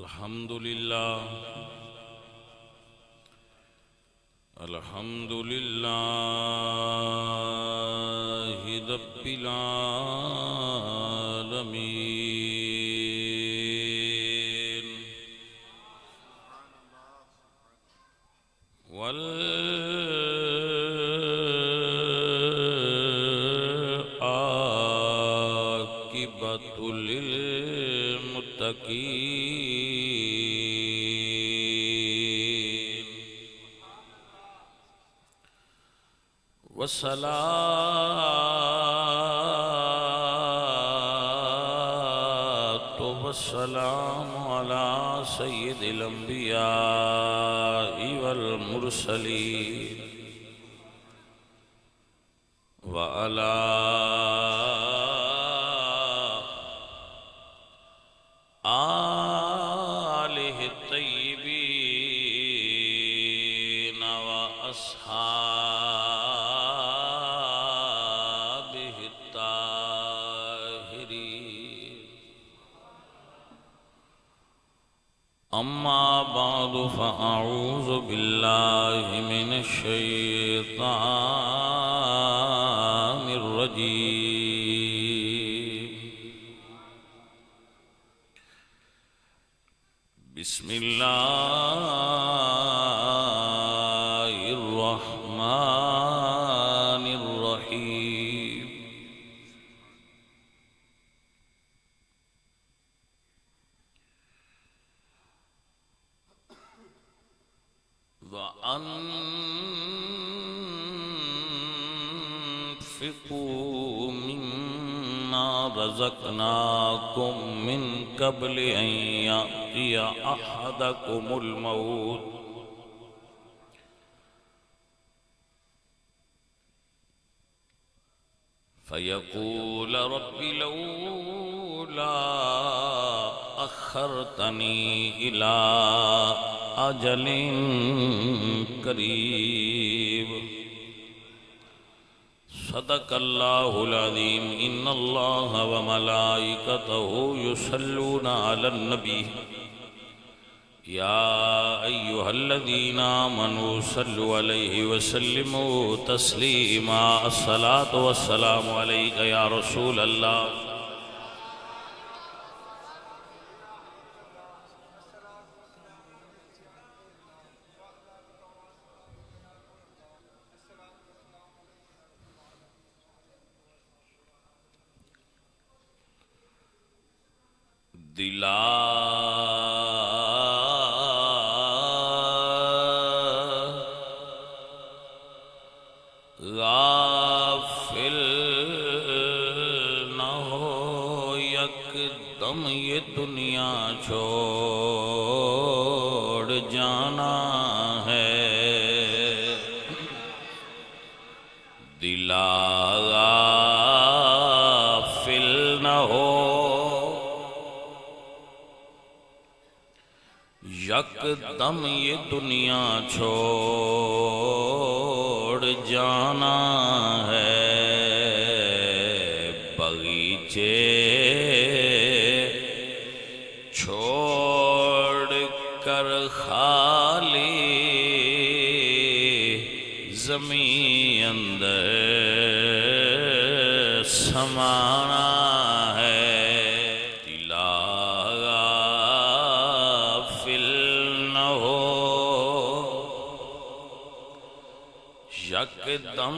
الحمد لله الحمد لله رب العالمين والعاقبة للمتقين والصلاة والسلام على سيد الأنبياء والمرسلين وعلى آله الطيبين وأصحابه الطاهرين أما بعد فأعوذ بالله من الشيطان الرجيم بسم الله الرحمن الرحيم وأنفقوا مما رزقناكم من قبل أن يأتي أحدكم الموت فيقول رب لولا أخرتني إلى أجل قريب صدق الله العظيم إن الله وملائكته يصلون على النبي يا أيها الذين آمنوا صلوا عليه وسلموا تسليما الصلاة والسلام عليك يا رسول الله غافل نہ ہو یکدم یہ دنیا چھوڑ جانا ہے دلا غافل نہ ہو یکدم یہ دنیا چھوڑ جانا ہے بغیچے چھوڑ کر خالی زمین اندر سمانا یکدم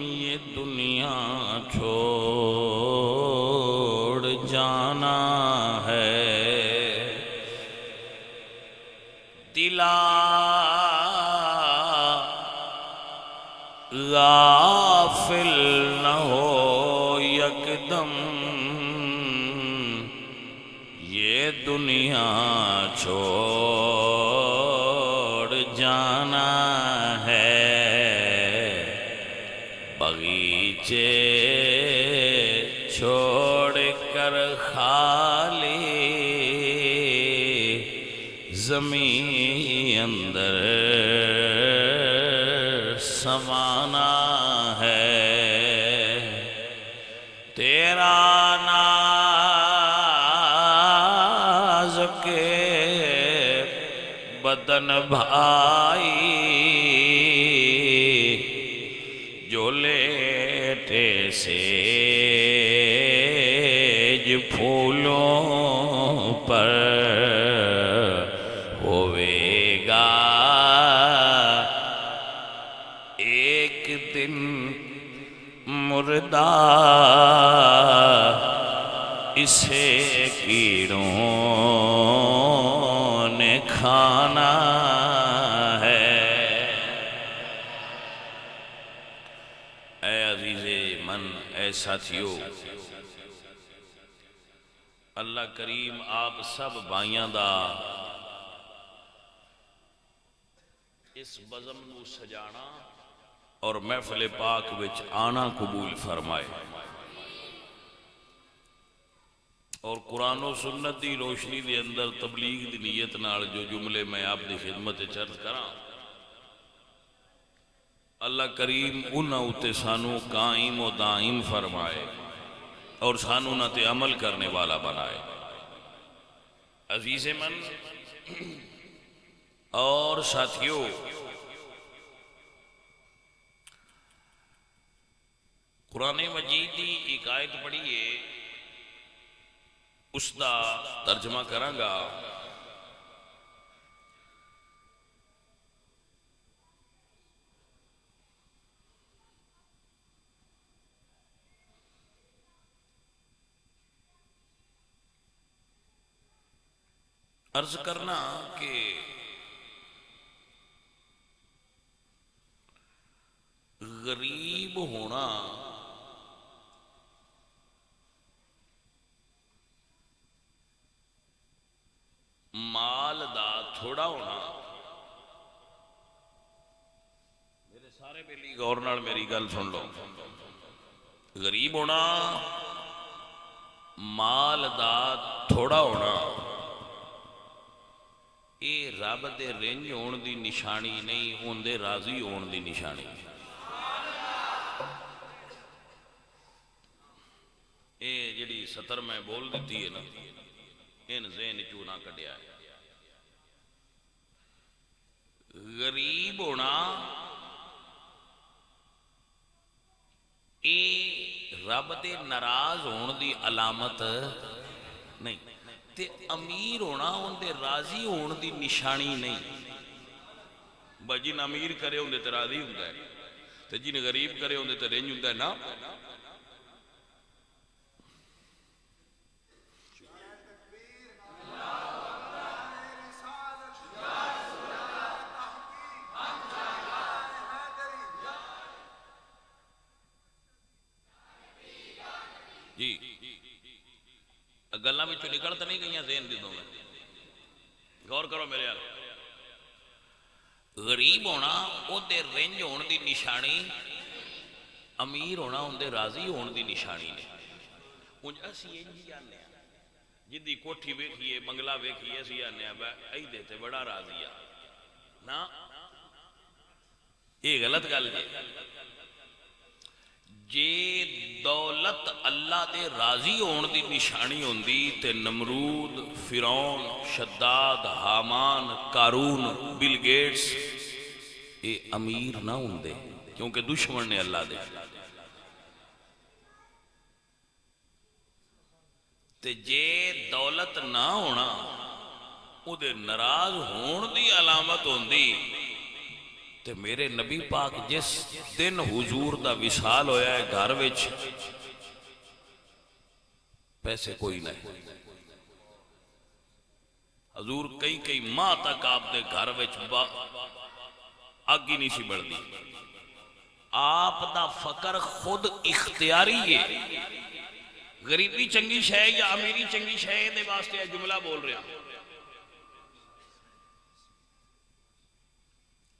یہ دنیا چھوڑ جانا ہے دلا غافل نہ ہو یکدم یہ دنیا چھوڑ جانا ہے بغیچے چھوڑ کر خالی زمین اندر سمانا ہے تیرا ناز کے بدن بھائی جو لیٹے سیج پھولوں پر ہوئے گا ایک دن مردہ اسے کیڑوں نے کھانا ہے۔ اے عزیز من، اے ساتھیو، اللہ کریم آپ سب بھائیاں دا اس بزم نو سجانا اور محفل پاک وچ آنا قبول فرمائے، اور قرآن و سنت دی روشنی دے اندر تبلیغ دی نیت نال جو جملے میں آپ دی خدمت چرچ کراں، اللہ کریم انہاں اتے سانو قائم و دائم فرمائے اور سانو نہ تے عمل کرنے والا بنائے۔ عزیز من اور ساتھیو، قرآن مجید دی ایک آیت پڑھیے، اس دا ترجمہ کراں گا۔ عرض کرنا کہ غریب ہونا مال دا تھوڑا ہونا، میرے سارے بیلی غور نال میری گل سن لو، غریب ہونا مال دا تھوڑا ہونا اے رب دے رنج ہون دی نشانی نہیں، ہون دے راضی ہون دی نشانی۔ اے جڑی سطر میں بول دیتی ہے نا، ان ذہن چوں نہ کڈیا ہے۔ غریب ہونا اے رب دے ناراض ہون دی علامت نہیں، تے امیر ہونا ان دے راضی ہون دی نشانی نہیں۔ جن امیر کرے ان دے تے راضی ہوندہ ہے، تے جن غریب کرے ان دے تے رنج ہوندہ ہے نا۔ جی گلاں وچوں نکل تو نہیں گئیاں ذہن دی دو میں، غور کرو میرے یار۔ غریب ہونا او دے رنج ہون دی نشانی، امیر ہونا ان دے راضی ہون دی نشانی نے۔ انج اسی انجی آنے ہیں جدی کوٹھی ویکھیے بنگلہ ویکھیے اسی آنے ہیں ائی دیتے بڑا راضی ہے نا، یہ غلط گل جے۔ جے دولت اللہ دے راضی ہون دی نشانی ہوندی تے نمرود، فرعون، شداد، حامان، قارون، بل گیٹس اے امیر نہ ہوندے، کیونکہ دشمن نے اللہ دے۔ تے جے دولت نہ ہونا او دے ناراض ہون دی علامت ہوندی، تے میرے نبی پاک جس دن حضور دا وصال ہویا ہے گھر وچ پیسے کوئی نہیں، حضور کئی ماہ تک آپ دے گھر وچ اگ ہی نہیں سی بڑھدی۔ آپ دا فقر خود اختیاری ہے، غریبی چنگی شے یا امیری چنگی شے دے واسطے جملہ بول رہا۔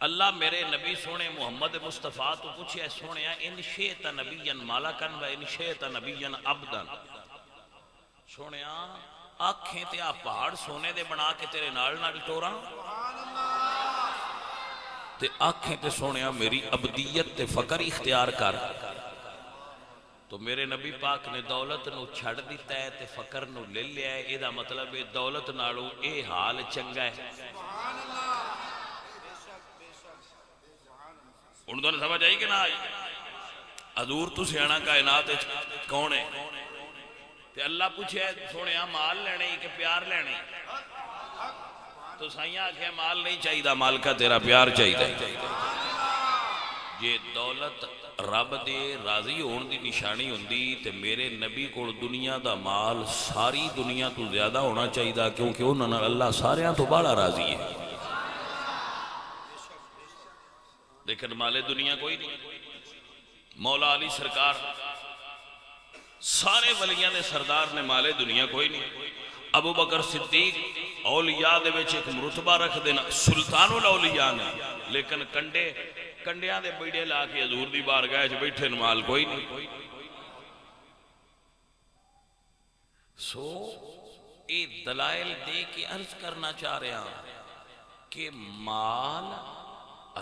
اللہ میرے نبی سونے محمد مصطفیٰ تو پوچھے سونے ان شئت نبیا مالکن و ان شئت نبیا عبدن، سونے آنکھیں تے آ پہاڑ سونے دے بنا کے تیرے نال ٹورا، تے آنکھیں تے سونے میری عبدیت تے فقر اختیار کر، تو میرے نبی پاک نے دولت نو چھڑ دیتا ہے تے فقر نو لے لیا ہے، یہ دا مطلب ہے دولت نالوں اے حال چنگا ہے۔ ان دونوں سمجھ آئی کہ نہ آئی؟ حضور تو سیانا کائنات کون ہے؟ تے اللہ پوچھے سونے مال لینے کہ پیار لینے؟ تو سائیاں آکھے مال نہیں چاہیے، مال کا تیرا پیار چاہیے۔ یہ دولت رب دے راضی ہون دی نشانی ہوندی تے میرے نبی کو دنیا دا مال ساری دنیا تو زیادہ ہونا چاہیے، کیونکہ انہوں نے اللہ ساریاں تو بڑا راضی ہے۔ لیکن مال دنیا کوئی نہیں۔ مولا علی سرکار سارے ولیاں دے سردار نے مال دنیا کوئی نہیں۔ ابو بکر صدیق اولیاء دے وچ ایک مرتبہ رکھ دینا، سلطان الاولیاء نے، لیکن کنڈیاں دے بیڑے لا کے حضور دی بارگاہ وچ بیٹھے مال کوئی نہیں۔ سو اے دلائل دے کے عرض کرنا چاہ رہے ہیں کہ مال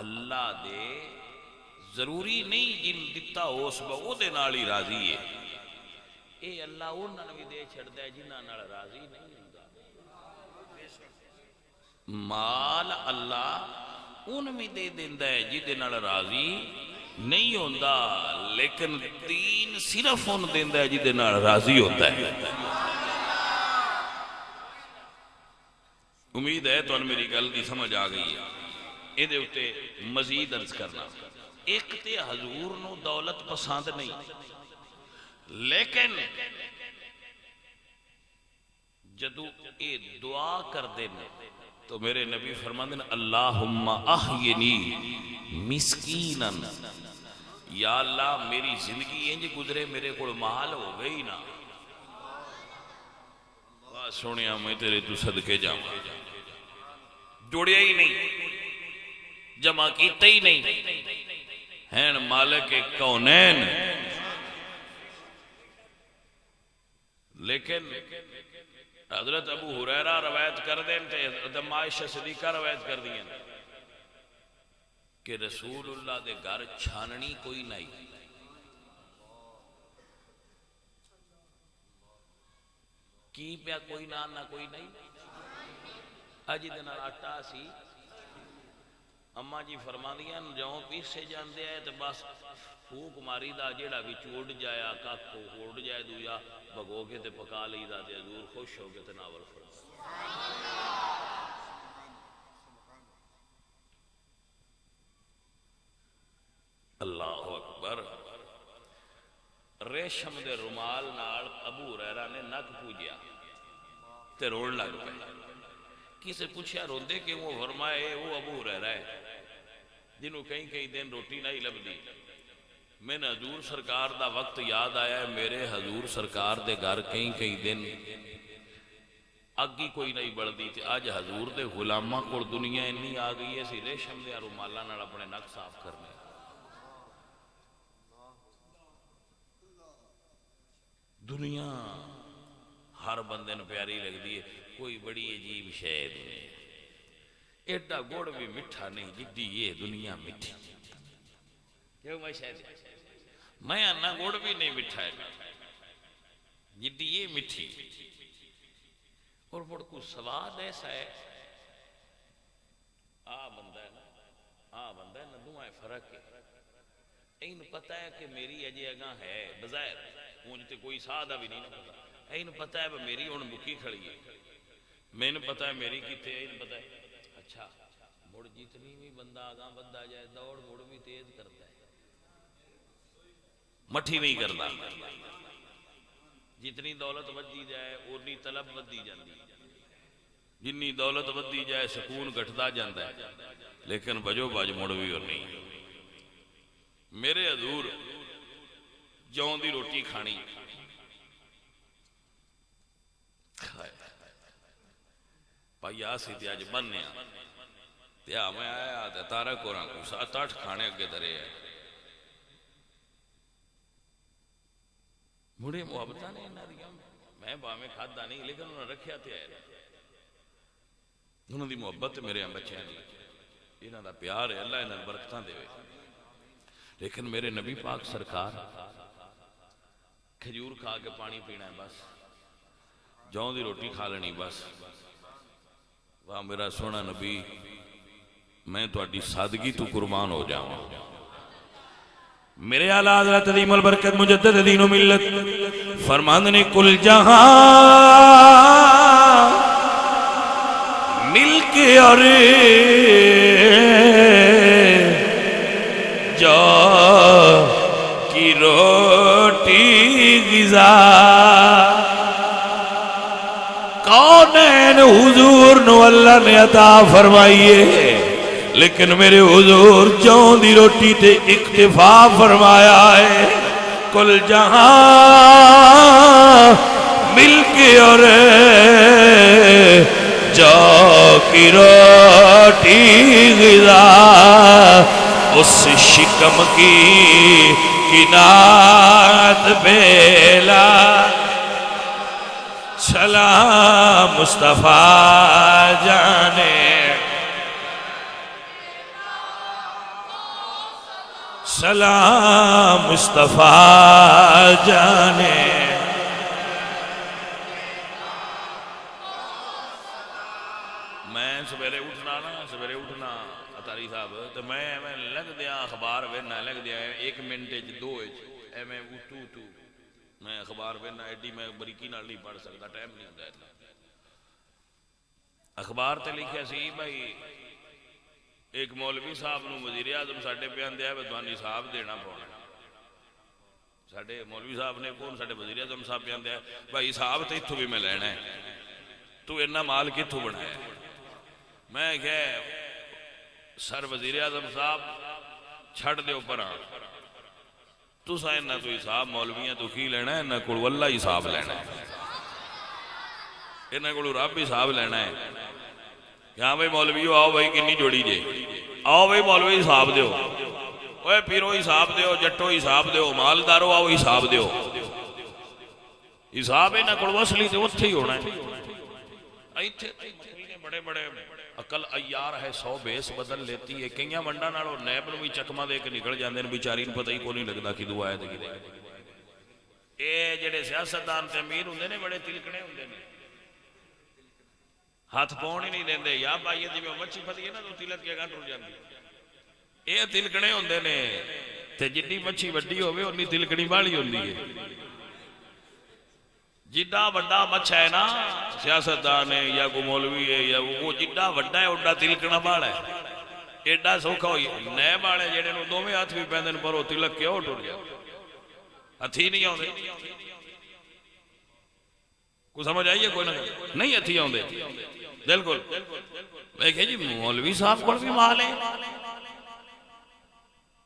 اللہ دے ضروری نہیں جن دتا ہو اس وہ دے نالی راضی ہے، اے اللہ انہوں نے بھی دے چھڑ دے جنہاں نال راضی نہیں ہوگا۔ مال اللہ ان میں دے دیندہ ہے جدے نال راضی نہیں ہوندہ، لیکن دین صرف ان دیندہ ہے جدے نال راضی ہوتا ہے۔ امید ہے تو ان میری گل دی سمجھ آ گئی ہے۔ یہ دے اتے مزید عرض کرنا، ایک تے حضور نو دولت پسند نہیں، لیکن جدو اے دعا کر دینے تو میرے نبی فرماندن اللہم احینی مسکینا، یا اللہ میری زندگی انج گزرے میرے کو مال ہو گئی نا، سونیا میں تیرے تو صدقے جاؤں، جوڑیا ہی نہیں، جمع کیتا ہی نہیں، ہیں مالک کونین۔ لیکن حضرت ابو ہریرہ روایت کر دیں تے حضرت عائشہ صدیقہ روایت کر دیں کہ رسول اللہ دے گھر چھاننی کوئی نہیں، کی پیا کوئی نہ کوئی نہیں، اج دن آٹا سی اما جی فرما دیا جاؤں پیسے جاندے آئے تو بس پھوک ماری دا جیڑا بھی چوڑ جایا کاک کو ہوڑ جائے دویا بگو کے تے پکا لی دا تے حضور خوش ہو کے تے ناول فرما۔ اللہ اکبر۔ ریشم دے رومال نال ابو ہریرہ نے نک پوجیا تے روڑ لگ پہ، کسے پوچھا روندے کہ وہ فرمائے وہ ابو ہریرہ ہے جنہوں کئی دن روٹی نہیں لب دی، میں نے حضور سرکار دا وقت یاد آیا ہے، میرے حضور سرکار دے گھر کئی دن اگی کوئی نہیں بڑھ دی تھی، آج حضور دے غلامہ کو دنیا انہی آ گئی ہے سی ریشم دے رومالا نال اپنے نک صاف کرنے۔ دنیا ہر بندے نے پیاری لگ دی ہے، کوئی بڑی عجیب شاید نہیں، ایڈا گوڑ بھی مٹھا نہیں جدی یہ دنیا مٹھی، کیوں میں شاید میں انہا گوڑ بھی نہیں مٹھا ہے جدی یہ مٹھی، اور بڑھ کو سواد ایسا ہے بندہ ہے نہ دعائیں فرق ہے، این پتہ ہے کہ میری اجے اگاں ہے بظاہر مجھتے کوئی سادہ بھی نہیں پتا، این پتہ ہے میری ان بکی کھڑی ہے، میں نے پتہ ہے میری کیتے ہے، این پتہ ہے اچھا مڑ جتنی بھی بندہ آگاں بندہ جائے دوڑ مڑ بھی تیز کرتا ہے، مٹھی نہیں کرتا، جتنی دولت بدی جائے اتنی طلب بدی جاندی، جنی دولت بدی جائے سکون گھٹتا جاندہ ہے، لیکن بجو باج مڑ بھی اور نہیں۔ میرے حضور جون دی روٹی کھانی پائی آسی تے آج بننے تیا میں آیا تے تارا کوران کو 7-8 کھانے اگے درے ہے، مڑے محبتہ نہیں نہ دیا، میں باہمیں کھاتا نہیں لیکن انہوں نے رکھیا تے آئے، انہوں دی محبت میرے ہم بچے ہیں، انہوں دا پیار ہے، اللہ انہوں برکتاں دے ہوئے، لیکن میرے نبی پاک سرکار کھجور کھا کے پانی پینا ہے بس، جوں دی روٹی کھا لینی بس۔ واہ میرا سونا نبی، میں تہاڈی سادگی تو قربان ہو جاواں۔ میرے اعلیٰ حضرت عظیم البرکت مجدد دین و ملت فرماندے نے کل جہاں مل کے اور جو کی روٹی غذا، کونین حضور نو اللہ نے عطا فرمائیے، لیکن میرے حضور جوں دی روٹی تے اکتفا فرمایا ہے۔ کل جہاں مل کے اور جو کی روٹی غذا، اس شکم کی کنات بیلا، سلام مصطفیٰ جانے، سلام مصطفیٰ جانے۔ میں سویرے اٹھنا اتاری صاحب تو میں لگ دیا اخبار وینا، لگ دیا 1 منٹ 2 میں اٹھو میں اخبار وینا، ایڈی میں بریکی نال نہیں پڑھ سکتا، ٹائم نہیں ہوتا اتنا۔ اخبار تے لکھیا سی بھائی ایک مولوی صاحب نو وزیر اعظم ساڈے پہ آندے ہے بدوانی صاحب دینا پونا، ساڈے مولوی صاحب نے کون ساڈے وزیر اعظم صاحب پہ آندے ہے بھائی صاحب تے اتھوں بھی میں لینا ہے، تو اتنا مال کتھوں بنایا؟ میں کہ سر وزیر اعظم صاحب چھڑ دیو پراں، تساں انہاں تو حساب مولویاں تو کی لینا ہے، انہاں کول واللہ حساب لینا ہے، انہاں کول رب حساب لینا ہے۔ یہاں بھائی مولویو آؤ بھائی کنی جوڑی جے، آؤ بھائی مولوی حساب دیو، اوے پیرو حساب دیو، جٹو حساب دیو، مالدارو آؤ حساب دیو، حساب انہاں کول وصلی تے اوتھے ہی ہونا ہے۔ ایتھے بڑے بڑے عقل عیار ہے 100 بیس بدل لیتی ہے، کئیاں منڈا نالوں نیب نو بھی چکما دے کے نکل جاندے نے، بیچاری نوں پتہ ہی کوئی نہیں لگدا کدوں آیا تے کدے۔ اے جڑے سیاستدان تے امیر ہوندے نے بڑے تلکنے ہوندے نے، ہاتھ پاؤن ہی نہیں دیندے، یا بھائی جی میں مچھی پھسی ہے نا تو تلک کے گھر ٹر جاندی، اے تلکنے ہوندے نے، تے جتنی مچھی وڈی ہوے اونی تلکڑی والی ہوندی ہے۔ جڈا وڈا مچھا ہے نا سیاستدان ہے یا کوئی مولوی ہے یا وہ جڈا وڈا ہے اوڈا تلکنا والا ہے، ایڈا سوکھا ہوئی نیب والے جڑے نوں دوویں ہاتھ بھی پیندے نے پر او تلک کے او ٹر گیا، ہتھی نہیں آوندے، کو سمجھ آئیے کوئی نہ نہیں ہتھی آوندے بالکل۔ میں کہ جی مولوی صاحب کو بھی مال ہے،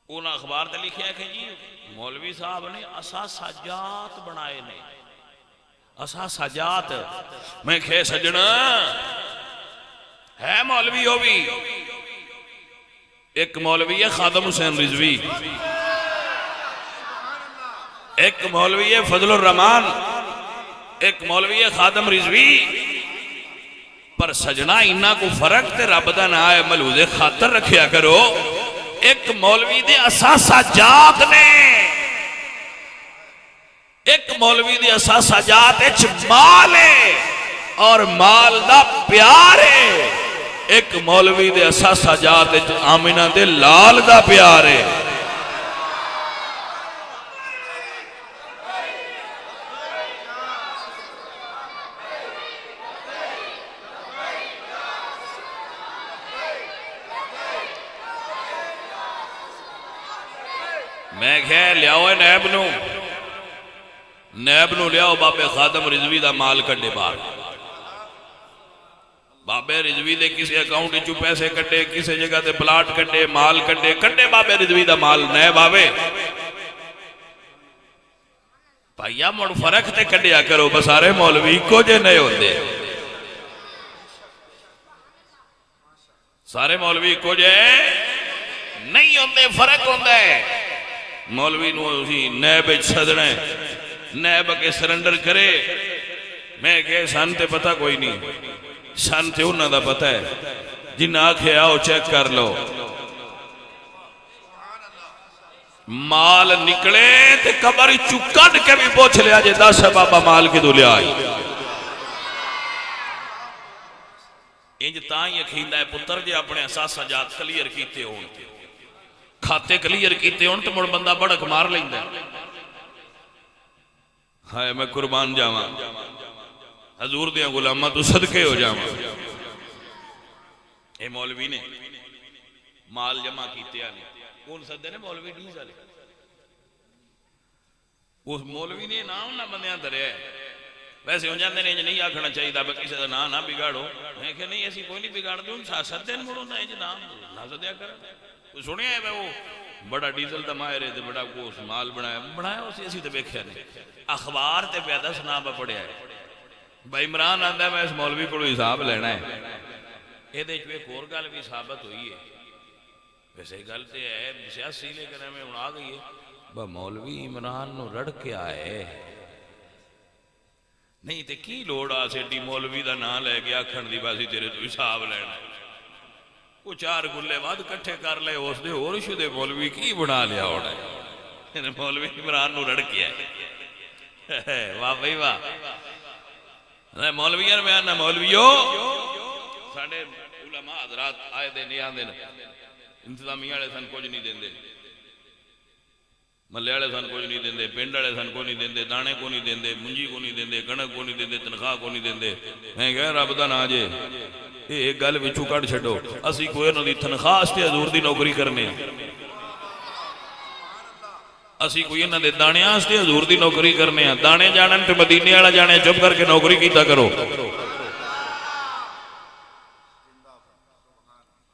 انہاں اخبار تے لکھیا ہے کہ جی مولوی صاحب نے اسا سجات بنائے نے، اسا سجات۔ میں کہ سجنا ہے مولوی ہو بھی، ایک مولوی ہے خادم حسین رضوی، ایک مولوی ہے فضل الرحمان، ایک مولوی ہے خادم رضوی، پر سجنا انہاں کو فرق تے رب دا نام ہے ملحوظ خاطر رکھیا کرو۔ ایک مولوی دے اساسہ جات نے، ایک مولوی دے اساسہ جات اچ مال ہے اور مال دا پیار ہے، ایک مولوی دے اساسہ جات اچ آمنہ دے لال دا پیار ہے۔ میں کہہ لیاؤ ہے نیب نو لیاؤ بابے خادم رضوی دا مال کڈے بار، بابے رضوی دے کسی اکاؤنٹ چو پیسے کڈے، کسی جگہ دے پلاٹ کڈے، مال کڈے بابے رضوی دا مال نیب آوے بھائیا مڑ فرق تے کڈیا کرو، بسارے مولوی کو جے نئے ہوندے، سارے مولوی کو جے نہیں ہوندے، فرق ہوندے۔ مولوی نو اسی نیب صدریں نیب کے سرنڈر کرے، میں کہ سن تے پتہ کوئی نہیں، سن تے انہاں دا پتہ ہے، جن آنکھیں آؤ چیک کر لو۔ مال نکلے تے قبر چو کڈ کے بھی پوچھ لیا جے دس بابا مال کدوں لیا آئی انج تاں ہی یقین ہے پتر جے اپنے اساسا جات کلیئر کیتے ہون کھاتے کلیئر کیتے ہون تے مڑ بندہ بڑک مار لیندا ہائے میں قربان جاواں حضور دیاں غلاماں تو صدقے ہو جاواں اے مولوی نے مال جمع کیتے آنے کون سدے نے مولوی ڈیز والے اس مولوی نے نام نہ بندیاں دریا ہے ویسے ہو جاندے نے نہیں آکھنا چاہیے دا کسی دا نام نہ بگاڑو میں کہ نہیں ایسی کوئی نہیں بگاڑ دوں سدے نے مڑوں دا نام نہ سدیا کر سنیا ہے وہ بڑا ڈیزل دا ماہر ہے بڑا کوس مال بنایا اسی اسی تے ویکھیا نہیں اخبار تے پہ دس نام پڑھیا ہے بھائی عمران آندا ہے میں اس مولوی کو حساب لینا ہے یہ دے ایک اور گل بھی ثابت ہوئی ہے ویسے گل تے ہے سیاسی لے کر میں آ گئی ہے با مولوی عمران نو رڑ کے آئے نہیں تے کی لوڑ آ سیڈی مولوی دا نام لے کے آکھن دی باسی تیرے تو حساب لینا وہ چار گلے بعد کٹھے کر لے اس دے اور شدے مولوی کی بنا لیا ہونا ہے مولوی عمران نو رڑ کے آئے واہ بھائی واہ مولویان میں آنا مولویو ساڑھے علماء حضرات آئے دے نہیں آن دینا انتظامی آڑے سن کچھ نہیں دیں دے ملے آڑے سن کچھ نہیں دیں دے پینڈ آڑے سن کچھ نہیں دیں دے دانے کو نہیں دیں دے منجی کو نہیں دیں دے کنک کو نہیں دیں دے تنخواہ کو نہیں دیں دے میں کہہ رب دا نا جے ایک گل وچوں کٹ چھڈو اسی کوئی انہاں دی تنخواہ تے حضور دی نوکری کرنے اسی کوئی انہاں دے دانے تے حضور دی نوکری کرنے ہیں دانے جانن تے مدینے والا جانے چپ کر کے نوکری کیتا کرو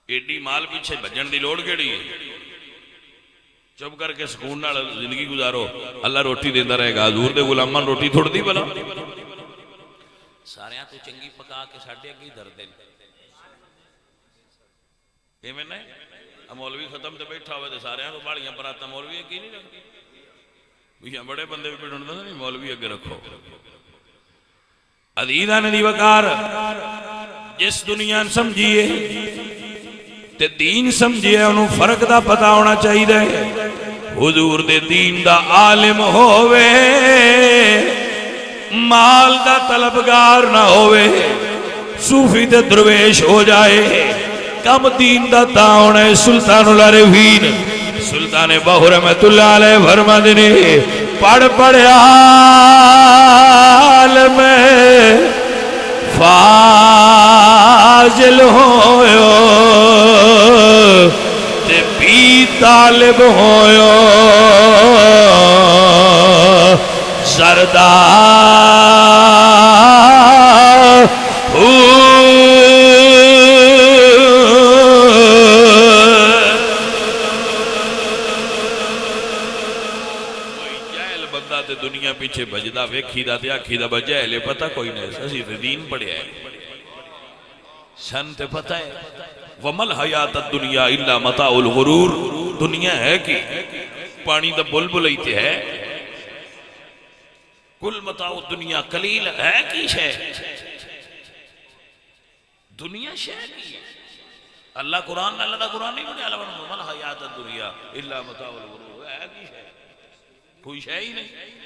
ایڈی مال پیچھے بجن دی لوڑ کیڑی ہے چپ کر کے سکون نال زندگی گزارو اللہ روٹی دیندا رہے گا حضور دے غلاماں روٹی تھوڑ دی بلا سارے تو چنگی پکا کے ساڈے اگے دھر دین ایویں نہیں مولوی ختم تے بیٹھا ہوئے تے سارے تو باڑیاں پراتا مولوی اگے نہیں رکھدی بھی بڑے بندے بھی بیٹھن نہیں مولوی اگے رکھو عزیزاں دی وقار جس دنیا سمجھیے تے دین سمجھیے انہوں فرق دا پتا ہونا چاہیے حضور دے دین دا عالم ہووے مال دا طلبگار نہ ہووے صوفی تے درویش ہو جائے کم دین دا تاؤن ہے سلطان العارفین سلطان باہو رحمت اللہ علیہ فرما دینے پڑھ پڑھ عالم فاضل ہویو تے بھی طالب ہویو زردار دنیا پیچھے بجدہ ویکھی دا تے آکھی دا بجائے لے پتہ کوئی نہیں اسی دین پڑھے ہے سن تے پتہ ہے وَمَلْ حَيَاتَ الدُّنْيَا إِلَّا مَتَاعُ الْغُرُورِ دنیا ہے کہ پانی دا بلبل ایتے ہے کل متاع الدنیا قلیل ہے کی شے دنیا شے کی اللہ قرآن اللہ دا قرآن نہیں بڑھے وَمَلْ حَيَاتَ الدُّنْيَا إِلَّا مَتَاعُ الْغُرُورِ ہے کی شے کوئی شے ہی نہیں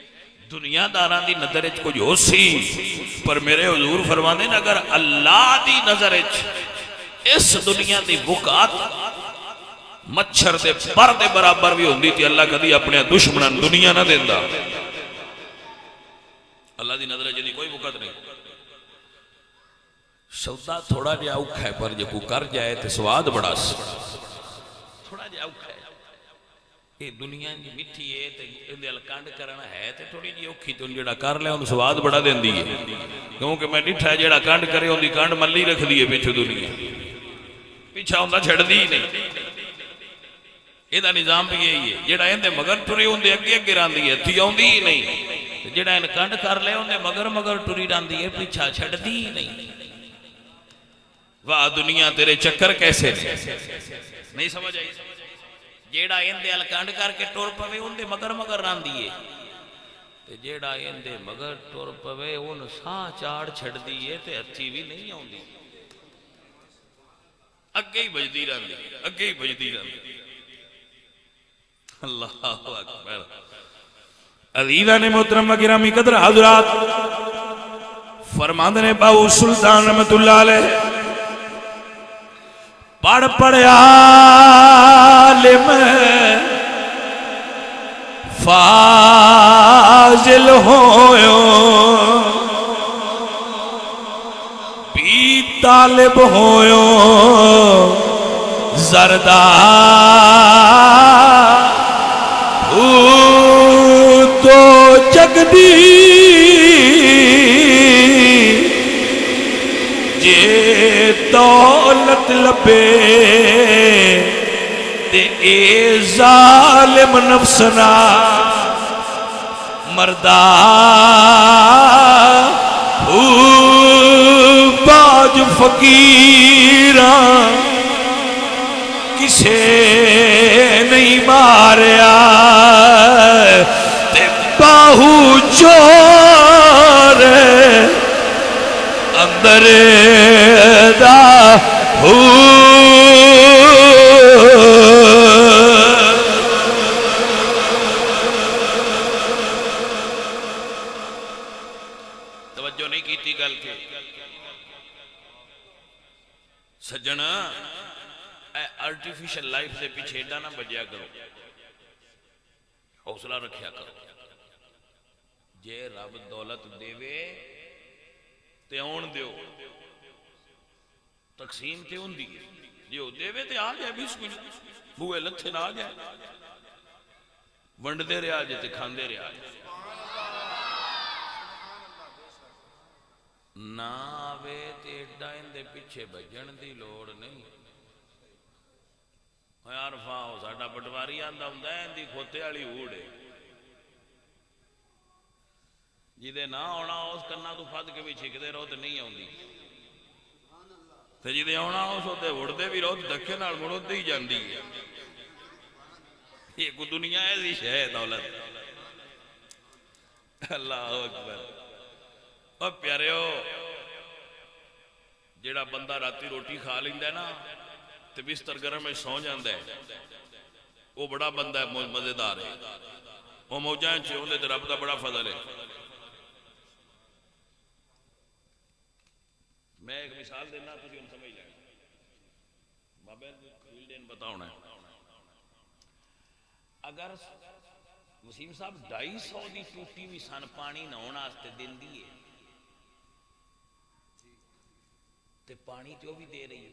دنیا داران دی نظر اچھ کچھ ہو سی پر میرے حضور فرمانے اگر اللہ دی نظر اچھ اس دنیا دی بکات مچھر دے پر دے برابر بھی ہوندی تھی اللہ کدی اپنے دشمنان دنیا نہ دیندہ اللہ دی نظر اچھ دی کوئی بکات نہیں سودا تھوڑا جا اوکھ ہے پر جب کر جائے تو سواد بڑا سی تھوڑا جا اوکھ ہے یہ دنیا جی مٹھی ہے تو اندھے کانڈ کرنا ہے تو تھوڑی جی اوکھی تو جڑا کر لے ان سواد بڑا دین دی ہے کیونکہ میں نٹھا جڑا کانڈ کرے ان دی کانڈ ملی رکھ دی ہے پیچھو دنیا پیچھا ہوندہ چھڑ دی نہیں یہ دا نظام بھی یہی ہے جڑا اندھے مگر ٹوری اندھے اگے اگے ران دی ہے تھی ہوندی ہی نہیں جڑا ان کانڈ کر لے اندھے مگر ٹوری ران دی ہے پیچھا چھڑ دی نہیں واہ دنیا تیرے چکر کیسے نہیں سمجھ آئی جیڑا اندے الکانڈ کر کے ٹور پوے اندے مگر ران دیئے تے جیڑا اندے مگر ٹور پوے ان ساں چاڑ چھڑ دیئے تے ہتھی بھی نہیں آن دی اگے ہی بجدی ران دی اللہ اکبر. عزیزان محترم گرامی قدر حضرات، فرماندے نے باو سلطان رحمت اللہ علیہ پڑھ عالم فاضل ہویو بھی طالب ہویو زردار تو جگ دی جے دولت لبے تے اے ظالم نفسنا مردہ باج فقیراں کسے نہیں ماریا تے باہو چور اندر دا توجہ نہیں کیتی گل کے سجن آرٹیفیشل لائف سے پیچھے ایڈا نہ بجیا کرو، حوصلہ رکھیا کرو. جے رب دولت دیوے تے اون دیو، تقسیم تے ہوں دی جو دیوے تے آ جائے بسم اللہ بوئے لتھے نہ آ جائے ونڈ دے رہا جے تے کھان دے رہا جے نہ آوے تے ڈائن دے پیچھے بجن دی لوڑ نہیں. یار فاؤ ساڑھا پٹواری آندہ ہوں دائن دی کھوتے آلی اوڑے جیدے نہ ہونا اس کرنا تو پھاد کے بھی چھکتے رہو تو نہیں ہوں دی تو جیدے ہونا اس ہوتے اڑتے بھی رہو تو دکھے نال مڑتے ہی جان دی. یہ کو دنیا ایسی شہ دولت. اللہ اکبر. اور پیارے ہو جیڑا بندہ راتی روٹی کھا لیندہ ہے نا تو بستر گرم میں سو جاندہ ہے وہ بڑا بندہ ہے مزیدار ہے وہ موجائیں چھے ہوندے تو رب کا بڑا فضل ہے. میں ایک مثال دینا تو ان سمجھ جائیں بابا فیلڈین بتاؤنا ہے. اگر وسیم صاحب 250 دی ٹوٹی بھی سان پانی نہ ہونا آستے دن دیئے تے پانی تو بھی دے رہی ہے.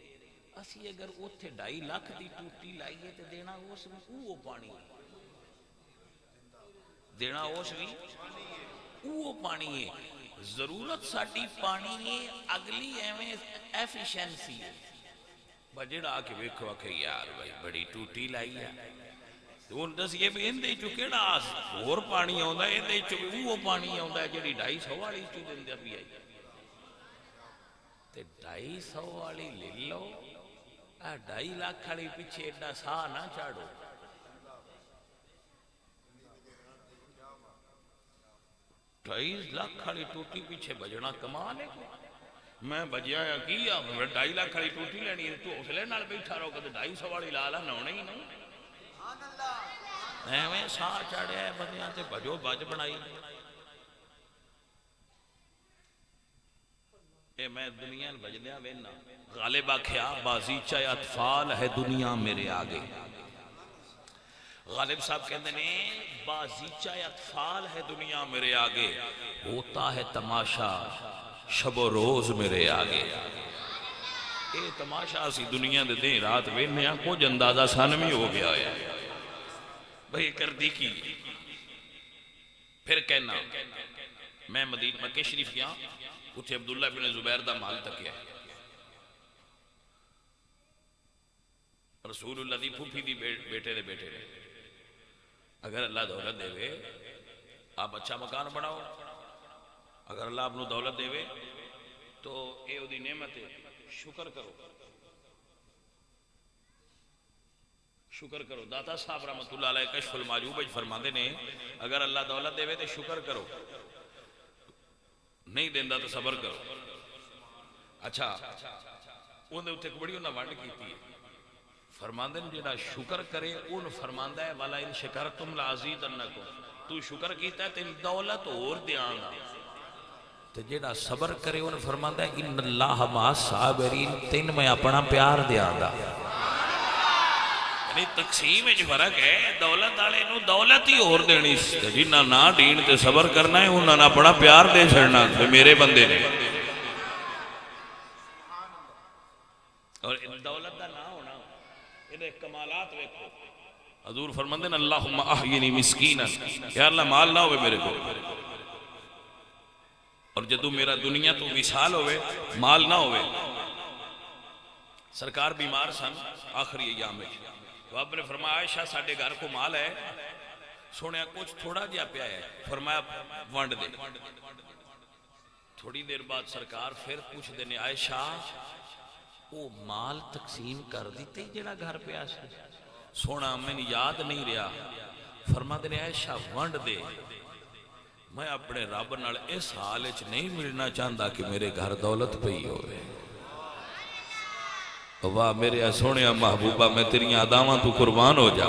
اسی اگر اوتھے 2.5 لاکھ دی ٹوٹی لائیے تے دینا اس میں وہ پانی ہے دینا اس بھی وہ پانی ہے. ضرورت ساڑی پانی ہے اگلی ایویں ایفیشنسی ہے بجڑا آکے بیکھو آکے یار بھائی بڑی ٹوٹی لائی ہے تو ان دس یہ بھی اندے چکے نا اور پانی ہوندہ ہے اندے چکے وہ پانی ہوندہ ہے جڑی 250 والی چکے اندے بھی آئی تے 250 والی لے لو 2.5 لاکھ کھڑی پیچھے ایڈا سا نہ چاڑو. ڈھائی لاکھ کھڑی ٹوٹی پیچھے بجنا کمال ہے. میں بجیا یا کیا 2.5 لاکھ کھڑی ٹوٹی لینی ہے تو حوصلے نال بیٹھا رہو کہ 250 والی لالا نہ ہونے ہی نہیں ایویں سا چاڑیا ہے بندیاں تے بجو بج بنائی. اے میں دنیا بجدیاں وینا غالب آکھیا بازیچہ اطفال ہے دنیا میرے آگے. غالب صاحب کہتے ہیں بازیچہ اطفال ہے دنیا میرے آگے ہوتا ہے تماشا شب و روز میرے آگے. اے تماشا سی دنیا دے دیں رات وینیاں کچھ اندازہ سانوی ہو گیا ہے بھئی کردی کی. پھر کہنا میں مدینہ مکہ شریف کیا اتھے عبداللہ بن زبیر دا مال تک ہے رسول اللہ دی پھوپھی دی بیٹے دے بیٹے دے. اگر اللہ دولت دے وے آپ اچھا مکان بناؤ اگر اللہ اپنو دولت دے وے تو اے او دی نعمت ہے شکر کرو شکر کرو. داتا صاحب رحمت اللہ علیہ کشف المعجوب فرما دے نے اگر اللہ دولت دے وے تو شکر کرو نہیں دیندہ تو صبر کرو. اچھا انہیں اتھے بڑی انہیں وانڈ کی تھی فرماندے نے جڑا شکر کرے ان فرماندا ہے والا ان شکرتم لازیدنکم، تو شکر کیتا ہے تین دولت اور دیاں گا، تے جڑا صبر کرے ان فرماندا ہے ان اللہ مع الصابرین، تین میں اپنا پیار دیاں گا۔ یعنی تقسیم وچ فرق ہے، دولت والے نو دولت ہی اور دینی، جنہاں نہ دین تے صبر کرنا ہے انہاں نے اپنا پیار دے چھڑنا، تے میرے بندے نے اور دولت دا نہ ہونا یہ کمالات ویکھو۔ حضور فرماندے ہیں اللہم احینی مسکینا، یا اللہ مال نہ ہوئے میرے کو، اور جدو میرا دنیا تو وصال ہوئے مال نہ ہوئے۔ سرکار بیمار سن آخری ایام میں، تو آپ نے فرمایا عائشہ ساڈے گھر کو مال ہے، سونے کچھ تھوڑا جہا پیا ہے، فرمایا ونڈ دے۔ تھوڑی دیر بعد سرکار پھر پوچھ دینے عائشہ وہ مال تقسیم کر دیتے جڑا گھر پہ آسے؟ سونا میں یاد نہیں رہا، فرما دینے عائشہ ونڈ دے، میں اپنے رب نال اس حالچ نہیں ملنا چاہتا کہ میرے گھر دولت پئی ہوئے۔ واہ میرے سونے محبوبہ میں تیریاں اداواں تو قربان ہو جا۔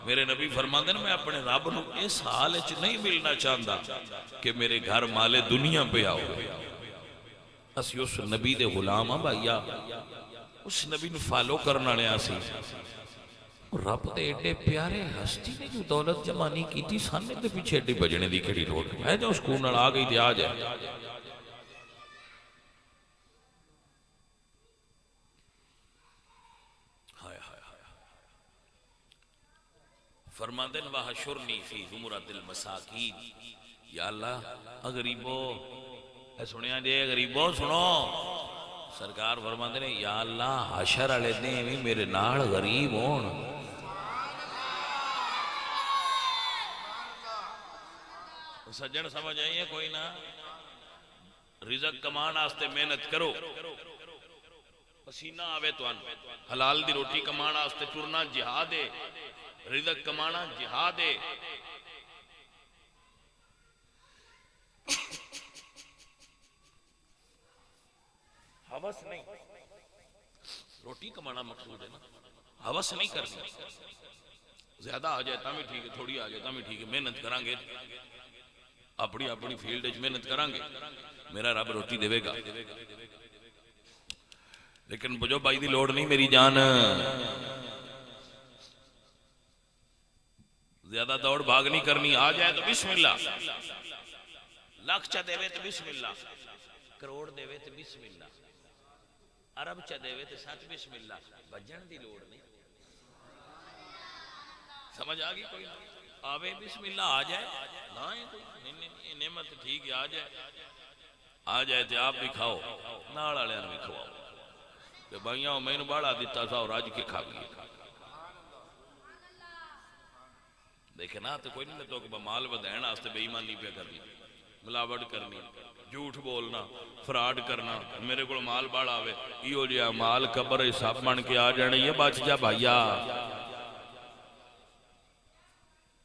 میرے نبی فرماندے ہیں میں اپنے رب نو اس حالچ نہیں ملنا چاہتا کہ میرے گھر مالے دنیا پہ آؤ۔ اسی اس نبی دے غلام ہاں بھائیا، اس نبی نو فالو کرنا لیا سی، رب دے ایڈے پیارے ہستی نے جو دولت جمع نہیں کی تھی، سانے دے پیچھے ایڈے بجنے دی کھڑی روڈ ہے جو سکون نال آ گئی تھی آ جائے۔ فرماندن وحشرنی فی زمرۃ المساکین، یا اللہ غریبو اے سنیا جے غریبو سنو، سرکار فرماندے نے یا اللہ حشر والے دن بھی میرے نال غریب ہون۔ سجن سمجھ آئیے کوئی نہ، رزق کمان آستے محنت کرو، پسینہ آوے تو ان حلال دی روٹی کمان آستے ٹرنا جہاد ہے، رزق کمانا جہاد ہے۔ حوث نہیں، روٹی کمانا مقصود ہے نا، حوث نہیں کرنی، زیادہ آ جائے تاں بھی ٹھیک ہے، تھوڑی آ جائے تاں بھی ٹھیک ہے، محنت کریں گے اپنی اپنی فیلڈ وچ محنت کریں گے، میرا رب روٹی دے گا۔ لیکن بجو بھائی دی لوڑ نہیں میری جان، زیادہ دوڑ بھاگ نہیں کرنی، آ جائے تو بسم اللہ، لاکھ چا دے وے تو بسم اللہ، کروڑ دے وے تو بسم اللہ، عرب چا دے وے تو سچ بسم اللہ، بجن دی لوڑ نہیں۔ سمجھ آگئی کوئی آوے بسم اللہ آ جائے، نہ نعمت ٹھیک ہے آ جائے تو آپ بھی کھاؤ نال والے بھی کھواؤ، کہ بھائیاں میں نے باڑا دیتا تھا اور آج کے کھا گئی۔ دیکھنا تو کوئی نہیں تو کہ مال بدہن آستے بے ایمانی پہ کرنی، ملاوٹ کرنی، جھوٹ بولنا، فراڈ کرنا، میرے کو مال باڑا آوے یہ جیا مال قبر حساب بن کے آ جانے، یہ بچ جا بھائیا۔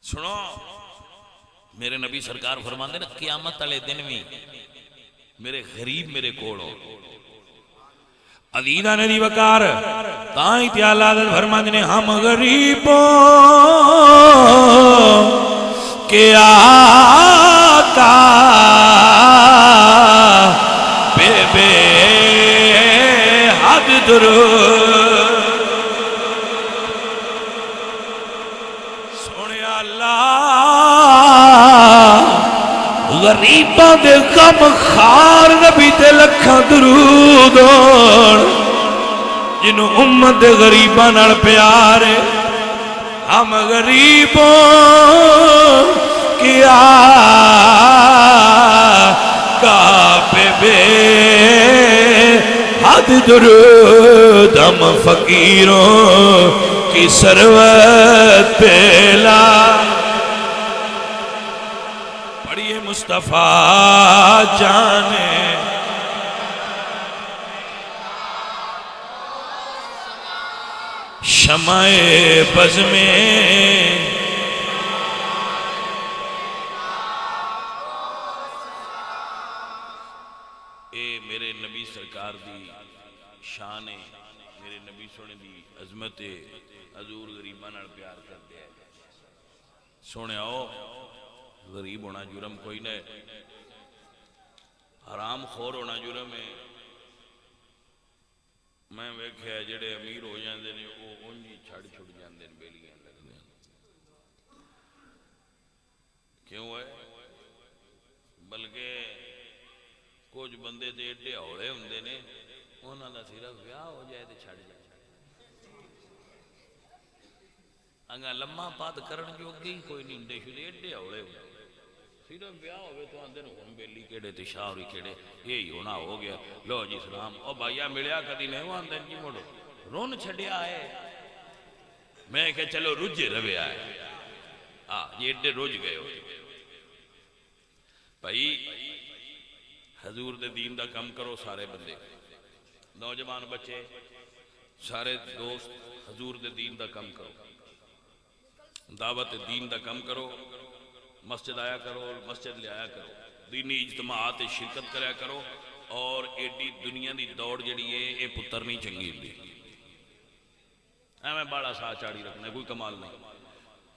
سنو میرے نبی سرکار فرماندے نا قیامت والے دن بھی میرے غریب میرے کوڑو عزیزہ نے دی وقار تائیں تے اللہ فرماندے نے ہم غریبوں کے آقا بے بے حد درود سونے اللہ غریباں دے غم خار نبی تے لکھاں درود جنہوں امت دے غریباں نال پیار ہے۔ ہم غریبوں کی آقا پہ بے حد درود، ہم فقیروں کی ثروت پہ لا پڑھیے مصطفیٰ جانے شمع بز میں اے میرے نبی سرکار دی شان میرے نبی سونے دی عظمت حضور غریباں نال پیار کرتے ہیں سونے آؤ غریب ہونا جرم کوئی نہیں حرام خور ہونا جرم ہے میں ویکھیا جڑے امیر ہو جاندے نے وہ اونج ہی چھڑ چھڑ جاندے نے بیلیاں لگدے ہیں کیوں ہے بلکہ کچھ بندے تے ایڈے ہوڑے ہوندے نے انہاں دا صرف ویاہ ہو جائے تے چھڑ جائے انگا لمحہ پات کرن جو گئی کوئی نہیں ہوندے شدے ایڈے ہوڑے ہوندے صرف بیاہ ہوئے تو آندے نے ہون بیلی کیڑے تے شاوری کیڑے یہی ہونا ہو گیا لو جی سلام او بھائیا ملیا کدی نہیں وہ آندے جی موڑو رون چھڑیا ہے میں کہ چلو رجے روے آئے یہ ایڈے رج گئے ہو بھائی حضور دے دین دا کم کرو سارے بندے نوجوان بچے سارے دوست حضور دے دین دا کم کرو دعوت دین دا کم کرو مسجد آیا کرو مسجد لے آیا کرو دینی اجتماعات شرکت کریا کرو اور ایڈی دنیا دی دوڑ جڑی ہے یہ پتر نہیں چنگی دی میں بڑا سا چاڑی رکھنا ہے کوئی کمال نہیں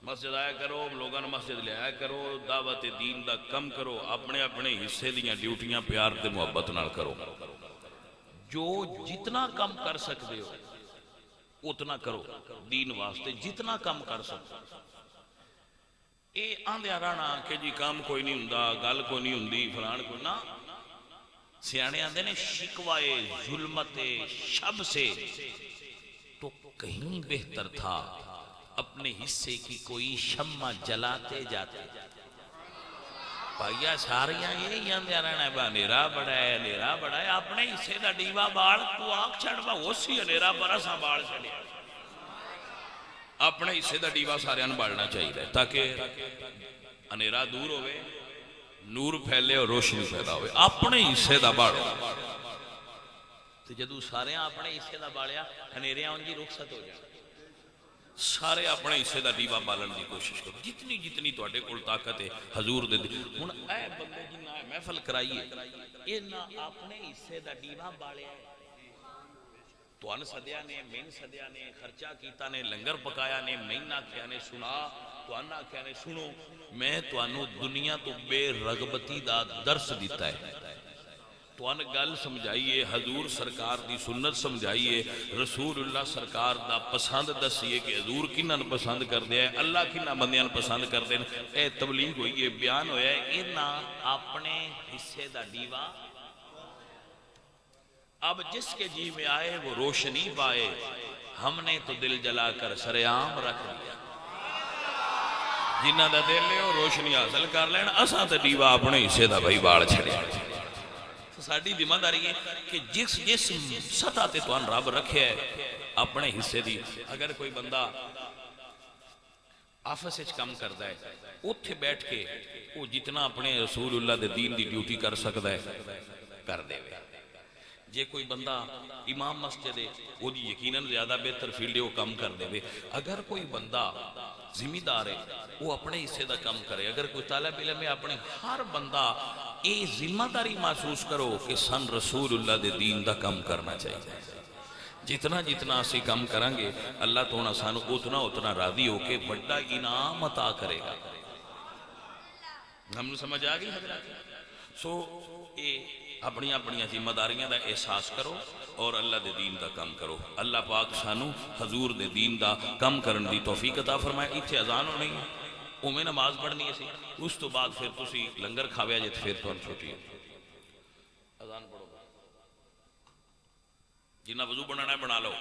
مسجد آیا کرو لوگاں مسجد لے آیا کرو دعوت دین دا کم کرو اپنے اپنے حصے دیاں ڈیوٹیاں پیار تے محبت نال کرو جو جتنا کم کر سکتے ہو اتنا کرو دین واسطے جتنا کم کر سکتے اے آندھیا رانا کہ جی کام کوئی نہیں ہوندا گل کوئی نہیں ہوندی فلان کوئی نہ سیانے آندے نے شکوائے ظلمت شب سے تو کہیں بہتر تھا اپنے حصے کی کوئی شمع جلاتے جاتے بھائیا ساریاں یہی آندھیا رہنا ہے نیرا بڑا ہے اپنے حصے دا ڈیوا بال تو آگ چھڑوا اسی نیرا برا سا بال چھڑیا اپنے حصے دا ڈیوا سارے انبالنا چاہیے تاکہ انیرا دور ہوئے نور پھیلے اور روشنی پیدا ہوئے اپنے حصے دا باڑو تو جدو سارے اپنے حصے دا باڑیا انیریاں ان کی رخصت ہو جائے سارے اپنے حصے دا ڈیوا بالن دی کوشش کرو جتنی جتنی تواڈے کول طاقت ہے حضور دے ہن اے بندے جنہ محفل کرائیے اے نہ اپنے حصے دا ڈیوا بالیا ہے توان صدیہ نے مین صدیہ نے خرچہ کیتا نے لنگر پکایا نے مین آکھیا نے سنا توان آکھیا نے سنو میں توانو دنیا تو بے رغبتی دا درس دیتا ہے توان گل سمجھائیے حضور سرکار دی سنت سمجھائیے رسول اللہ سرکار دا پسند دسیے کہ حضور کنن پسند کر دیا ہے اللہ کنن بندیاں پسند کر دیا اے تبلیغ ہوئی ہے بیان ہویا ہے اینا اپنے حصے دا ڈیوا اب جس کے جی میں آئے وہ روشنی پائے ہم نے تو دل جلا کر سریام رکھ دیا جنہ دا دل لے روشنی حاصل کر لینا اساں تے ڈیوا اپنے حصے دا بھائی باڑ چھڑیا ساڑی ذمہ داری ہے کہ جس سطح تے توان رب رکھے ہے اپنے حصے دی اگر کوئی بندہ آفس اچ کم کردا ہے اتھے بیٹھ کے وہ جتنا اپنے رسول اللہ دے دین دی ڈیوٹی کر سکدا ہے کر دے وے جے کوئی بندہ امام مسجد ہے وہ دی یقیناً زیادہ بہتر فیلڈ ہے وہ کم کر دے وے اگر کوئی بندہ ذمہ دار ہے وہ اپنے حصے دا کم کرے اگر کوئی طالب علم ہے اپنے ہر بندہ اے ذمہ داری محسوس کرو کہ سن رسول اللہ دے دین دا کم کرنا چاہیے جتنا جتنا اسی کم کریں گے اللہ تو نہ سانو اتنا راضی ہو کے بڑا انعام عطا کرے گا ہم نے سمجھ آ گئی حضرات سو اے اپنی ذمہ داریاں دا احساس کرو اور اللہ دے دین دا کم کرو اللہ پاک سانو حضور دے دین دا کم کرن دی توفیق عطا فرمائے اتھے اذان ہونی ہے اومیں نماز پڑھنی ہے سی اس تو بعد پھر تسی لنگر کھاویا جے پھر تو چھوٹی ہے اذان پڑھو جنہ وضو بنانا ہے بنا لو